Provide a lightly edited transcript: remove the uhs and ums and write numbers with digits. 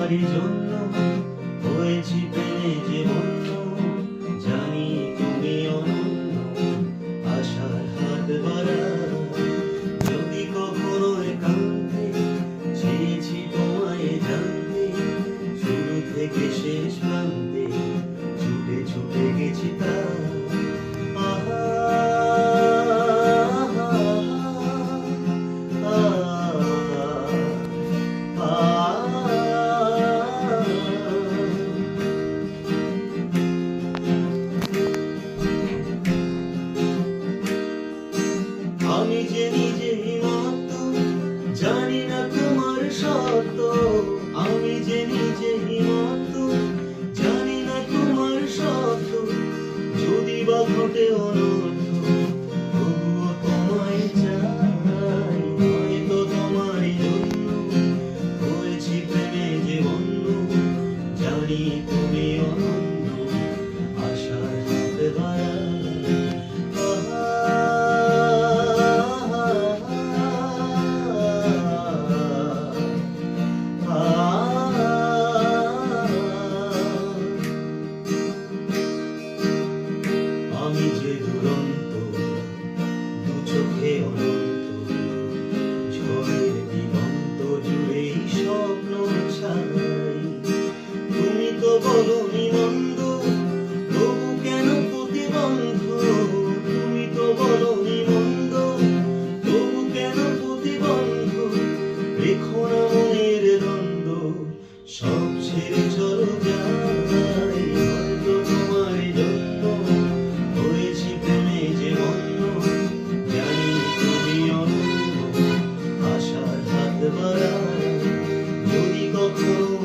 তোমারই জন্য হয়েছি প্রেমে যে বন্য, জানি তুমি অনন্য, আশার হাত বাড়াও। যদি কখনো একান্তে চেয়েছি তোমায় জানতে, শুরু থেকে শেষ প্রান্তে ছুটে ছুটে গেছি তা। আহা আমি যে নিজেই মত, জানি না তোমার শর্ত। আমি যে নিজেই মত, জানি না তোমার শর্ত। যদি বা ঘটে অনর্থ, তবুও তোমায় চাই। হয়তো তোমারই জন্য হয়েছি প্রেমে যে বন্য, জানি তুমি অনন্য, আশার হাত বাড়াও। আমি যে দুরন্ত, দু চোখে অনন্ত, ঝড়ের দিগন্ত জুড়েই স্বপ্ন ছাই। তুমি তো বলোনি মন্দ, তবু কেন প্রতিবন্ধ? তুমি তো বলোনি মন্দ, তবু কেন প্রতিবন্ধ? রেখো না মনের দ্বন্দ্ব, সব ছেড়ে চলো যাই। হয়তো তোমারই জন্য হয়েছি প্রেমে যে বন্য, জানি তুমি অনন্য, আশার হাত বাড়াও। যদি কখনো